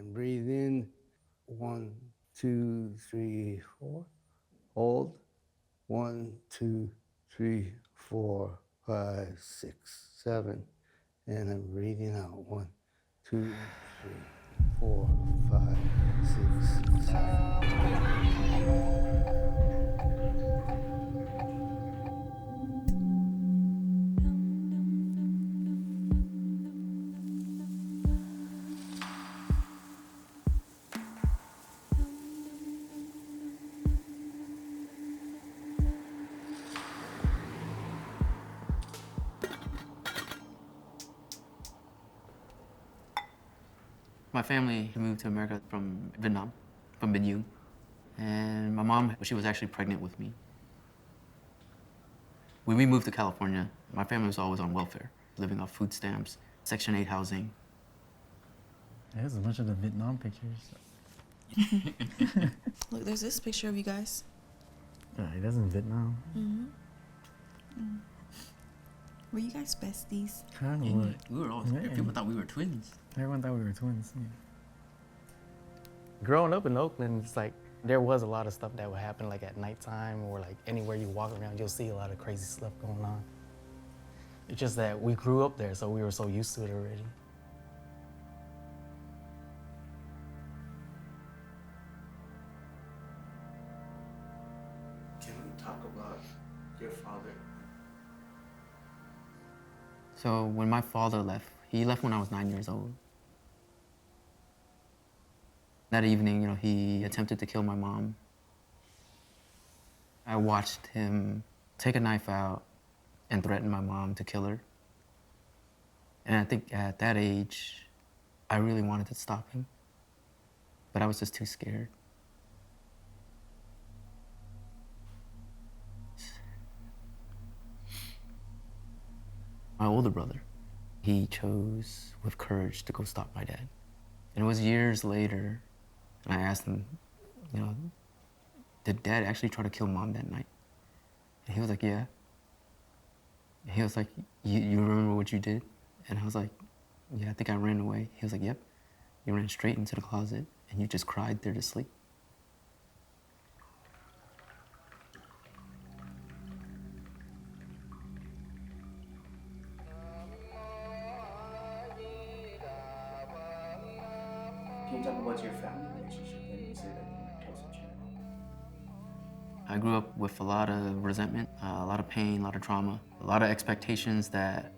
And breathe in. 1, 2, 3, 4. Hold. 1, 2, 3, 4, 5, 6, 7. And I'm breathing out. 1, 2, 3, 4, 5, 6, 7. My family moved to America from Vietnam, from Bình Dương. And my mom, she was actually pregnant with me. When we moved to California, my family was always on welfare, living off food stamps, Section 8 housing. There's a bunch of the Vietnam pictures. Look, there's this picture of you guys. He does in Vietnam. Were you guys besties? Kind of Yeah, what? we were always, people thought we were twins. Everyone thought we were twins. Yeah. Growing up in Oakland, it's like there was a lot of stuff that would happen like at nighttime or like anywhere you walk around, you'll see a lot of crazy stuff going on. It's just that we grew up there, so we were so used to it already. Can we talk about your father? So when my father left, he left when I was 9 years old. That evening, he attempted to kill my mom. I watched him take a knife out and threaten my mom to kill her. And I think at that age, I really wanted to stop him, but I was just too scared. My older brother, he chose with courage to go stop my dad. And it was years later, and I asked him, did dad actually try to kill mom that night? And he was like, yeah. And he was like, you remember what you did? And I was like, yeah, I think I ran away. He was like, yep. You ran straight into the closet and you just cried there to sleep. Can you talk about your family relationship when you say that you close with your mom? I grew up with a lot of resentment, a lot of pain, a lot of trauma, a lot of expectations that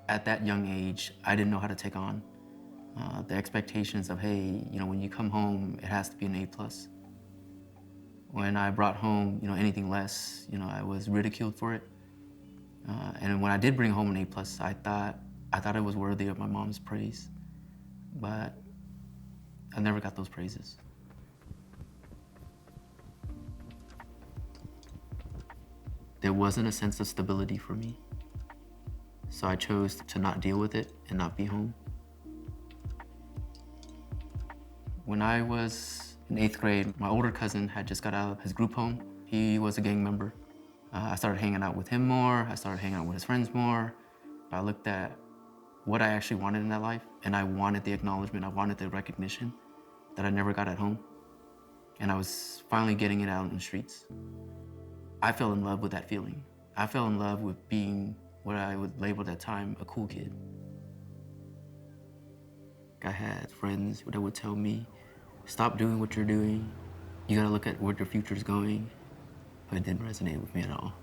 at that young age, I didn't know how to take on. The expectations of, hey, when you come home, it has to be an A+. When I brought home, anything less, I was ridiculed for it. And when I did bring home an A+, I thought it was worthy of my mom's praise. But I never got those praises. There wasn't a sense of stability for me. So I chose to not deal with it and not be home. When I was in 8th grade, my older cousin had just got out of his group home. He was a gang member. I started hanging out with him more. I started hanging out with his friends more. I looked at what I actually wanted in that life, and I wanted the acknowledgement, I wanted the recognition that I never got at home. And I was finally getting it out in the streets. I fell in love with that feeling. I fell in love with being what I would label at that time a cool kid. I had friends that would tell me, stop doing what you're doing. You gotta look at where your future's going. But it didn't resonate with me at all.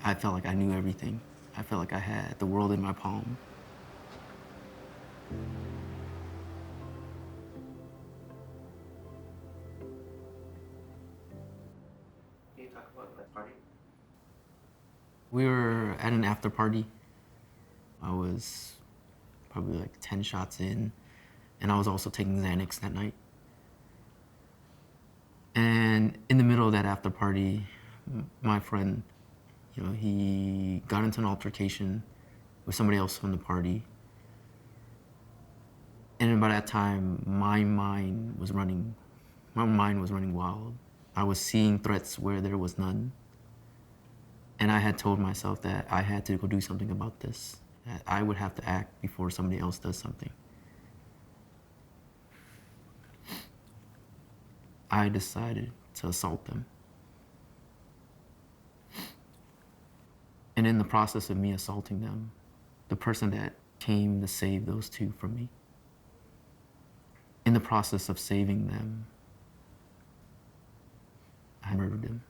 I felt like I knew everything. I felt like I had the world in my palm. Can you talk about that party? We were at an after party. I was probably like 10 shots in, and I was also taking Xanax that night. And in the middle of that after party, my friend, he got into an altercation with somebody else from the party. And by that time, my mind was running wild. I was seeing threats where there was none. And I had told myself that I had to go do something about this, that I would have to act before somebody else does something. I decided to assault them. And in the process of me assaulting them, the person that came to save those two from me, in the process of saving them, I murdered them.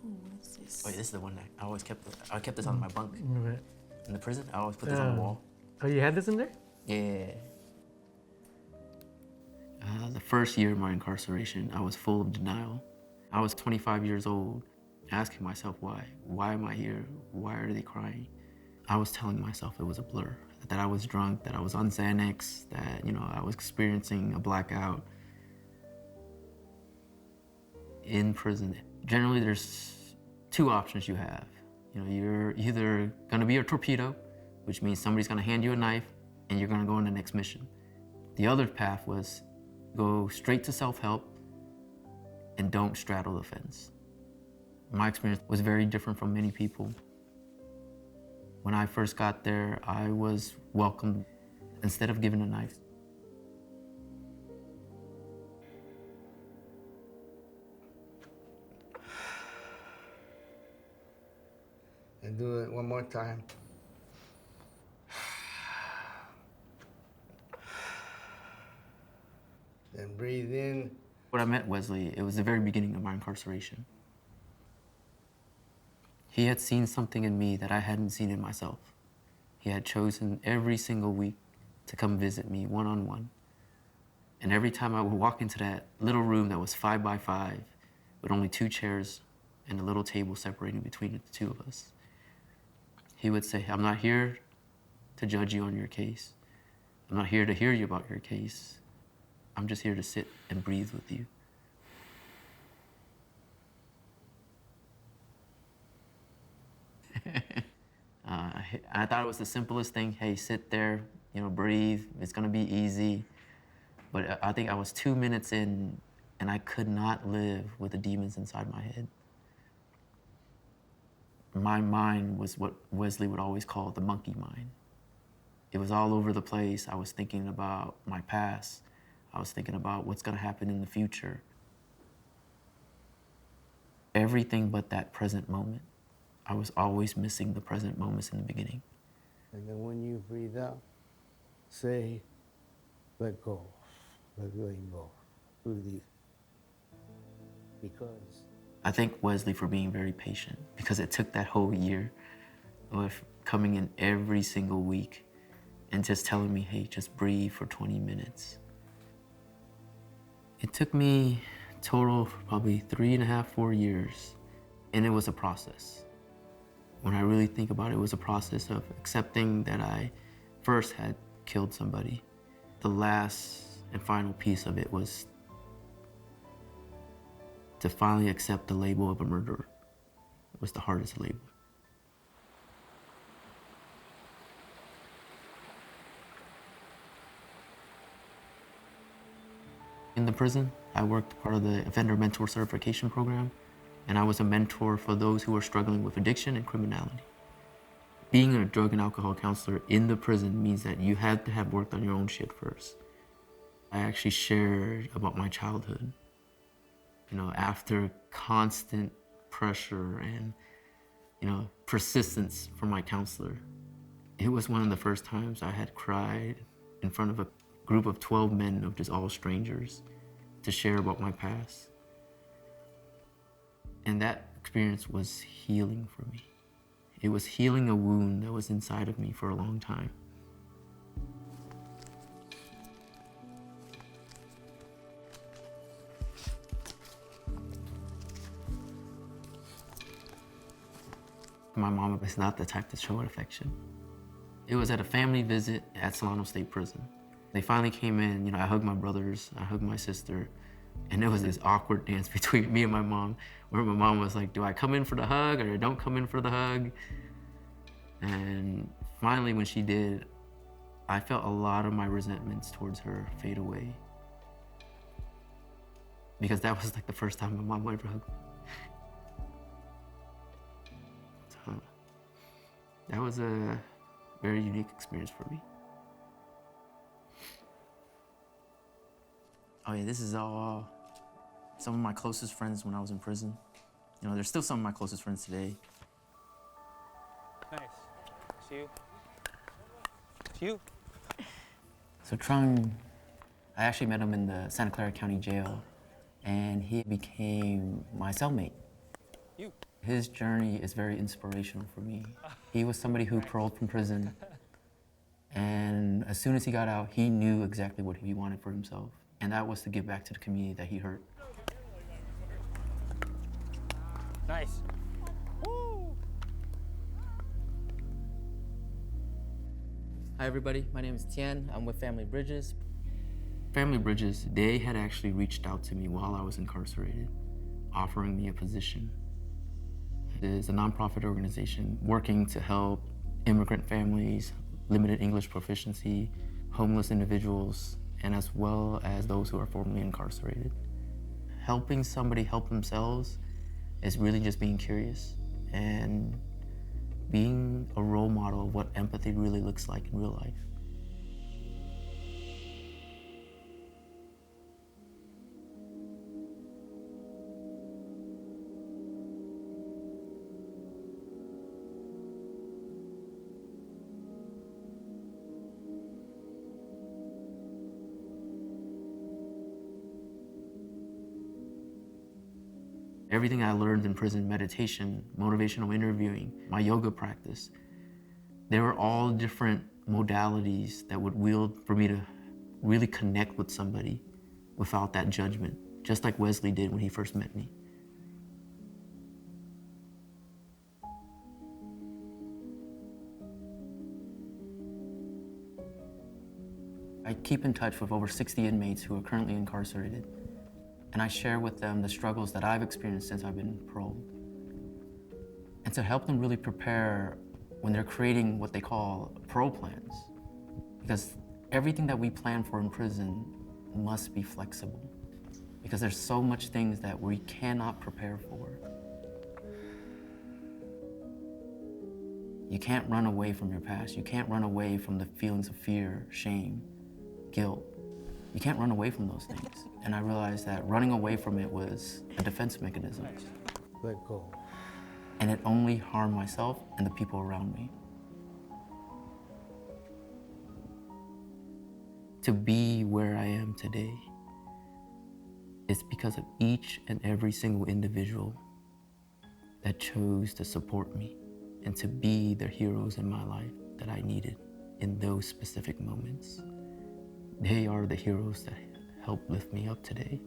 Oh, what's this? Wait, this is the one that I always kept. I kept this on my bunk Right. in the prison. I always put this on the wall. Oh, you had this in there? Yeah. The first year of my incarceration, I was full of denial. I was 25 years old, asking myself why. Why am I here? Why are they crying? I was telling myself it was a blur, that I was drunk, that I was on Xanax, that, I was experiencing a blackout. In prison, generally there's two options you have. You're either gonna be a torpedo, which means somebody's gonna hand you a knife and you're gonna go on the next mission. The other path was go straight to self-help and don't straddle the fence. My experience was very different from many people. When I first got there, I was welcomed instead of given a knife. And do it one more time. Then breathe in. When I met Wesley, it was the very beginning of my incarceration. He had seen something in me that I hadn't seen in myself. He had chosen every single week to come visit me one-on-one. And every time I would walk into that little room that was 5 by 5, with only 2 chairs and a little table separating between the two of us, he would say, "I'm not here to judge you on your case. I'm not here to hear you about your case. I'm just here to sit and breathe with you." I thought it was the simplest thing. Hey, sit there, breathe. It's gonna be easy. But I think I was 2 minutes in and I could not live with the demons inside my head. My mind was what Wesley would always call the monkey mind. It was all over the place. I was thinking about my past. I was thinking about what's gonna happen in the future. Everything but that present moment. I was always missing the present moments in the beginning. And then when you breathe out, say, let go. Let go. Breathe. Because I thank Wesley for being very patient, because it took that whole year of coming in every single week and just telling me, hey, just breathe for 20 minutes. It took me total probably 3.5, 4 years, and it was a process. When I really think about it, it was a process of accepting that I first had killed somebody. The last and final piece of it was to finally accept the label of a murderer. It was the hardest label. In the prison, I worked part of the offender mentor certification program, and I was a mentor for those who were struggling with addiction and criminality. Being a drug and alcohol counselor in the prison means that you had to have worked on your own shit first. I actually shared about my childhood. After constant pressure and, persistence from my counselor, it was one of the first times I had cried in front of a group of 12 men of just all strangers to share about my past. And that experience was healing for me. It was healing a wound that was inside of me for a long time. My mom is not the type to show affection. It was at a family visit at Solano State Prison. They finally came in, I hugged my brothers, I hugged my sister, and there was this awkward dance between me and my mom, where my mom was like, do I come in for the hug or don't come in for the hug? And finally, when she did, I felt a lot of my resentments towards her fade away. because that was like the first time my mom ever hugged me. So that was a very unique experience for me. Oh yeah, this is all some of my closest friends when I was in prison. You know, they're still some of my closest friends today. Nice. It's you. It's you. So Trung, I actually met him in the Santa Clara County Jail, and he became my cellmate. You. His journey is very inspirational for me. He was somebody who paroled from prison, and as soon as he got out, he knew exactly what he wanted for himself, and that was to give back to the community that he hurt. Nice. Woo! Hi everybody, my name is Tien. I'm with Family Bridges. Family Bridges, they had actually reached out to me while I was incarcerated, offering me a position. It is a nonprofit organization working to help immigrant families, limited English proficiency, homeless individuals, and as well as those who are formerly incarcerated. Helping somebody help themselves is really just being curious and being a role model of what empathy really looks like in real life. Everything I learned in prison, meditation, motivational interviewing, my yoga practice, they were all different modalities that would wield for me to really connect with somebody without that judgment, just like Wesley did when he first met me. I keep in touch with over 60 inmates who are currently incarcerated, and I share with them the struggles that I've experienced since I've been paroled. And to help them really prepare when they're creating what they call parole plans. Because everything that we plan for in prison must be flexible. Because there's so much things that we cannot prepare for. You can't run away from your past. You can't run away from the feelings of fear, shame, guilt. You can't run away from those things. And I realized that running away from it was a defense mechanism. Let go. And it only harmed myself and the people around me. To be where I am today is because of each and every single individual that chose to support me and to be the heroes in my life that I needed in those specific moments. They are the heroes that helped lift me up today.